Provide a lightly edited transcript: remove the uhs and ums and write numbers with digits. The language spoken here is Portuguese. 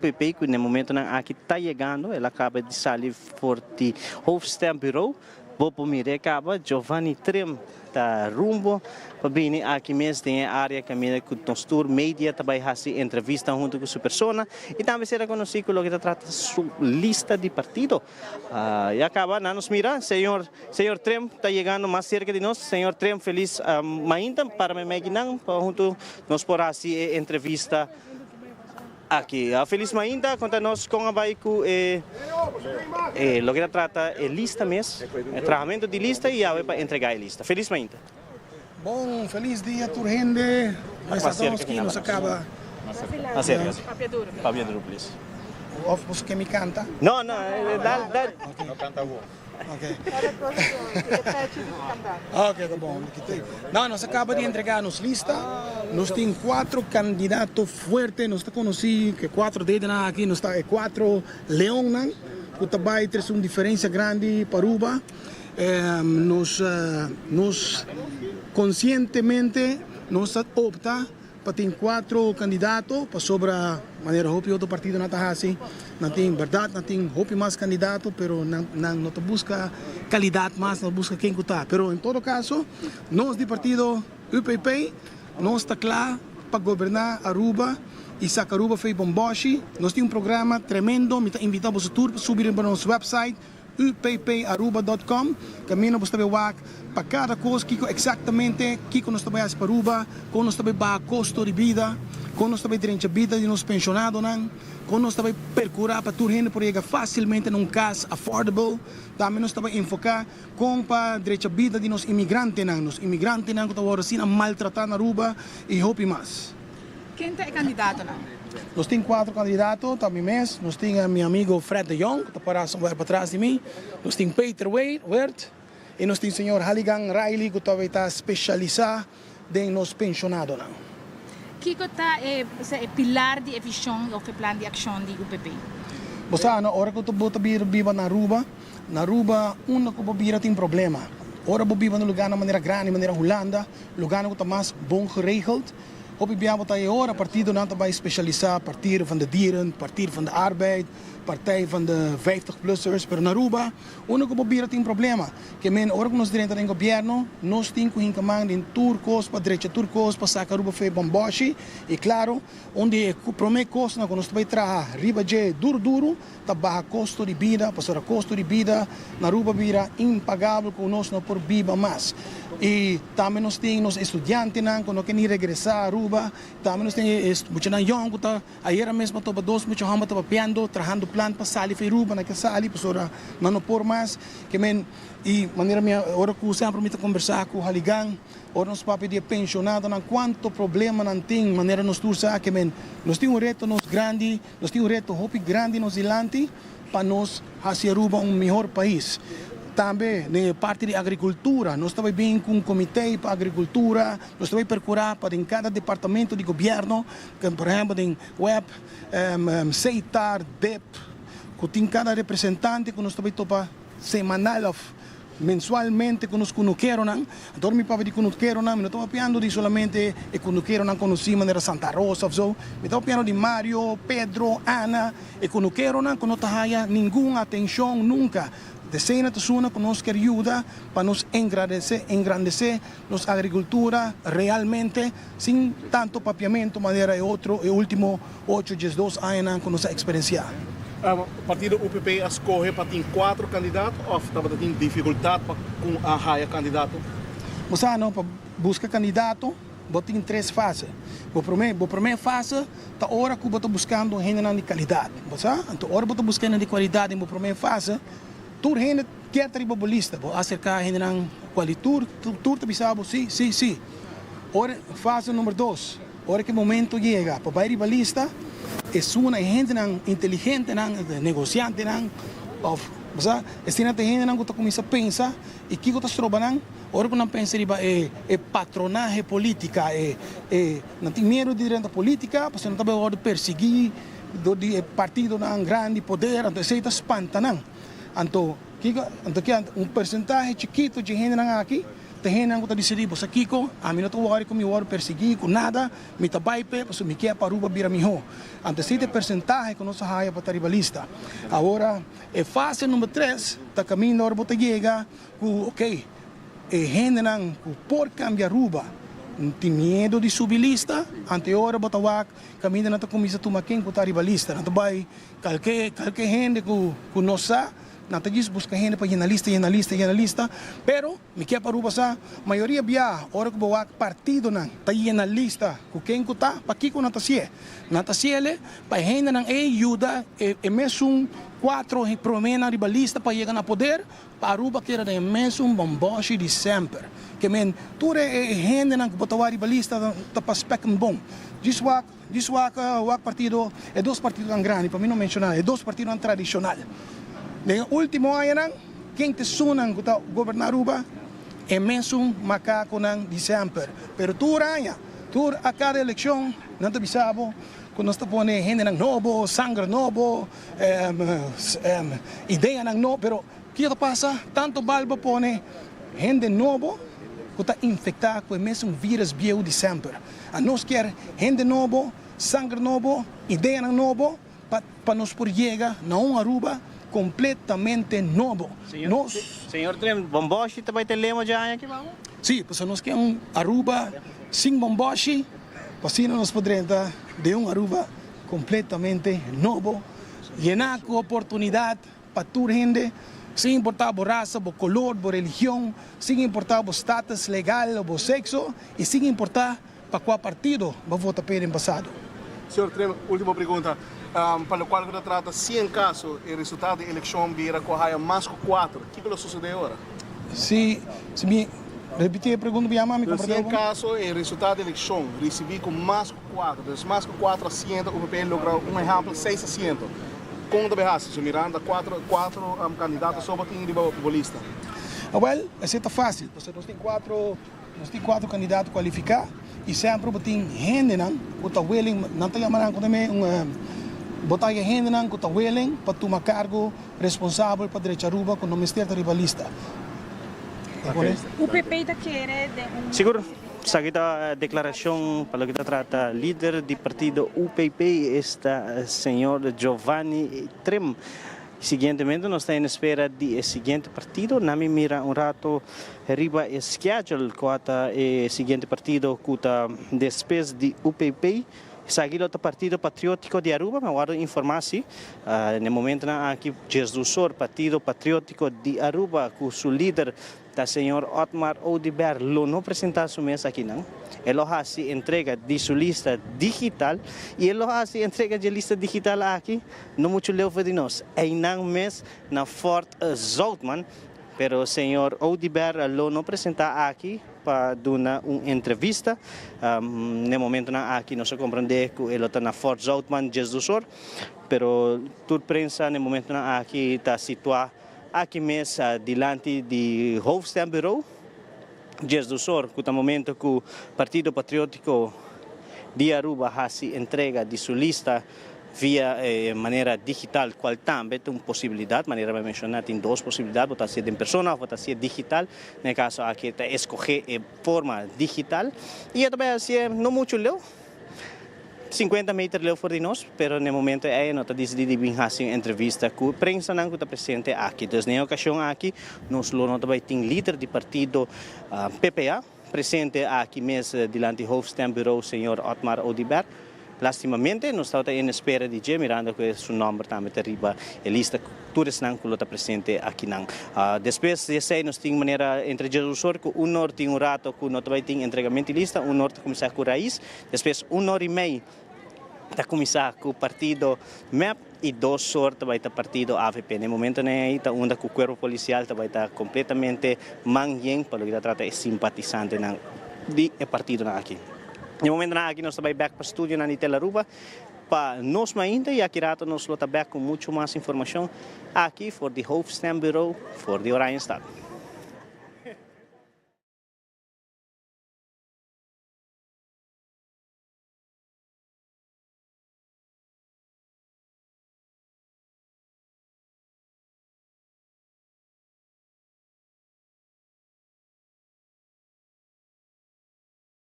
PP, que no momento não aqui está chegando, ela acaba de sair for the hoofdstembureau. Vou para mim acaba Giovanni Trim tá rumbo para vir aqui mesmo tem área que mira com o tour media também fazer entrevista junto com sua pessoa e também será conhecido que trata sua lista de partido. E acaba nos mira, senhor Trim está chegando mais cerca de nós, senhor Trim feliz ainda para me imaginar junto nós por assim entrevista aqui. Feliz ainda, conta-nos com a baico lo que trata é lista mesmo, tratamento de lista e para entregar a lista. Feliz ainda. Bom, feliz dia, Turrende. Nós estamos aqui, nos acaba. Acerca. Papia duro, please. Of você que me canta? Não, não, dá. Não canta bom. Ok. Ok, tá bom. Não, nós acaba de entregar nos lista. Nós temos 4 candidatos fortes. Nós está conhecido que 4 dedos aqui. Nós está 4 leões. O trabalho tem uma diferença grande para Aruba. Nós conscientemente nós opta para ter 4 candidatos para sobre a maneira que outro partido não está assim. Não tem verdade, não tem mais candidato, pero não busca qualidade mais, não busca quem está. Pero em todo caso, nós do partido UPP, nós está claro para governar Aruba e sacar Aruba foi bomboshi. Nós temos programa tremendo, me invitamos a tour para subir para nosso website upparuba.com. Caminho você vai ver para cada coisa que exatamente que nós trabalhamos para Aruba, como nós trabalhamos custo de vida, como nós trabalhamos durante a vida de nos pensionados, como nós trabalhamos percurar para toda gente por chegar facilmente num casa affordable, também nós trabalhamos enfocar com para durante a vida de nos imigrantes, que estão assim maltratando Aruba e hope mais. Quem é candidato? Nós temos 4 candidatos também mesmo. Nós temos meu amigo Fred de Jong, que está para trás de mim. Nós temos Peter Weert. E nós temos o senhor Halligan Riley, que também está especializado em nos pensionados. Que é o pilar de visão ou plano de ação do UPP? Você, na hora que você vive na Aruba, onde você tem problema. Ora você vive num lugar de maneira grande, de maneira Holanda, lugar que está mais bom geregeld. Op bijvoorbeeld dat je hoort, partido não vai especializar, partido van de dieren, partido van de arbeid, partij van de 50-plussers, pero na Aruba, único que tem problema, que men ora que nós dentro do governo, nós temos que encaminhar em turcos, para direita turcos, para sacar Aruba foi bomboshi, e claro, onde o primeiro custo, quando nós vai trabalhar, riba de duro, tá barra custo de vida, passar custo de vida, na Aruba vira impagável com nós não por viva mais. E também nós temos estudantes que não querem regressar a Aruba, também nós temos muitos young que ayer mesmo estava dois muitos homens estava piando, trabalhando plano para sair para Aruba, na que sair para não por mais, que men e maneira minha hora que sempre me conversar com o Halligan, ora nós para pedir pensionado, não quanto problema não tem, maneira nós tursa que men nós temos reto nós grande, nós temos reto hope grande nós ilante para nós fazer Aruba melhor país. Também na parte de agricultura, nós estamos bem com um comitê para agricultura, nós estamos procurar para em cada departamento de governo, por exemplo, em web, CEITAR, DEP, que tem cada representante que nós estamos topa semanal, mensualmente que nos conheceram, então me para de conheceram, não estou falando de solamente e conheceram conheci maneira Santa Rosa, me estou falando de Mario, Pedro, Ana, e conheceram, que não está nenhuma atenção nunca. Decena pessoas que nos quer ajuda para nos engrandecer nossa agricultura realmente sem tanto papiamento, maneira e outro e último 8, 12 anos com nossa experiência. O partido UPP escolhe para ter 4 candidatos ou estava tendo dificuldade com a raia candidato? Você não para buscar candidato, você tem 3 fases. A primeira fase, a hora que você está buscando gente de qualidade. Você, então a hora que você está buscando de qualidade na primeira fase, tur gente quer tribalista, acercar gente na qualidade, tur sabe, sim. Ora fase número 2, ora que momento chega para ir balista, é uma gente inteligente, negociante, você estina gente que começa a pensar e que você trabalha, ora que não pensa é patronagem política, não tem medo de dentro da política, você não está bem perseguir do partido grande poder, então você está espantando. Então, um percentagem chiquito de gente aqui, Tehenan ko ta decidir sa Kiko, amin na to wari ko mi war persegui com nada, mi tabay pe, paso mi quer para Aruba bira miho. Ante 7 percentaje com nossa raia para ribalista. Agora, fase número 3, ta caminho hora bota llega, ok, gente não, por cambiar Aruba, tem medo de subir lista, ante hora bota wak, caminho na ta comisa tuma quem para ribalista, na tabay, calque gente com nossa nata diz busca gente para lista, pero me quer para Aruba sa maioria bia hora que boa partido nan ta lista com quem que tá para que com nata siele para gente nan ajuda mesmo 4 promena ribalista para chegar na poder para Aruba que era de mesmo bomboshi de sempre que men tudo gente nan que botar ribalista ta para specum bom diz wak partido é 2 partidos grande para mim não mencionar é 2 partidos tradicional. No último ano, quem te sunan que governar Aruba é mesmo macaco ng December. Pero a cada eleição, não te bisabo, quando nós põe gente ng novo, sangue novo, ideia ng novo, pero o que passa? Tanto balbo põe gente novo que está infectada com o mesmo vírus bio December. A nós quer gente novo, sangue novo, ideia ng novo, para nos por chegar na Aruba completamente novo. Senhor Trem, bomboshi também tem lema já aqui, vamos? Sim, pues nós queremos Aruba sem bomboshi, assim nós podemos de Aruba completamente novo, llenar com oportunidade para toda gente, sem importar a raça, a color, a religião, sem importar o status legal ou o sexo, e sem importar para qual partido vai votar pelo passado. Senhor Trem, última pergunta. Para o qual se trata, se em caso o resultado da eleição vier com a mais que 4, o que vai suceder agora? Se me repetir a pergunta, me ama, me se em caso o resultado da eleição receber com mais que 4, então mais que 4 assentos, o PP logra exemplo 6 assentos. Como deve ser? Se mirando 4 candidatos só para ter populista. Well, é fácil, porque nós temos 4 candidatos qualificados e sempre tem gente que está willing, não tem também botar gente que está willing para tomar cargo responsável para direita Aruba com o Ministério Ribalista. O PP está querendo Seguro. Sa kita declaração para que trata líder do partido UPP está senhor Giovanni Trem. Seguintemente, nós estamos em espera do seguinte partido. Nami mira rato riba o schedule com o seguinte partido que está depois de UPP. Seguido o Partido Patriótico de Aruba, mas agora informação, no momento aqui, Jesus, Partido Patriótico de Aruba, com o seu líder, o senhor Otmar Odiber, não apresentar sua mesa aqui, não. Ele faz entrega de sua lista digital e ele faz entrega de lista digital aqui, não muito leva de nós. É não mês na Fort Zoutman, pero o senhor Odiber não apresenta aqui para dar uma entrevista. No momento aqui nós compreendemos que ele está na Fort Zoutman, Jesus, pero toda a prensa no momento aqui está situada aqui mesmo diante do Hoofdstembureau, Jesus, que no momento que o Partido Patriótico de Aruba faz entrega de sua lista via maneira digital, qual também tem uma possibilidade, maneira de mencionar, tem 2 possibilidades, pode ser em pessoa, pode ser digital, no caso aqui está escolher forma digital, e também assim, não muito leu, 50 metros leu fora de nós, mas no momento aí nós decidimos vir fazer uma entrevista com a prensa que está presente aqui. Então, na ocasião aqui, nós também temos líder do partido PPA, presente aqui mesmo, diante do Hoofdstembureau, o senhor Otmar Odiber. Lastimamente, nós estamos em espera de Jay, mirando que seu nome também arriba a lista todos que está presente aqui. Depois de nós temos maneira entre Jesus que hora tem rato que nós também temos entregamento de lista, hora de começar com o raiz, depois 1h30 de começar com o partido MEP e 2 horas vai estar partido AVP. No momento aí está onde o corpo policial vai estar completamente manhã para que trata de simpatizante do partido aqui. No momento aqui nós estamos back para o estúdio na Nitel Aruba para nós ainda e aqui rato nós estamos back com muito mais informação aqui for the Hoofdstembureau for the Orion Stad.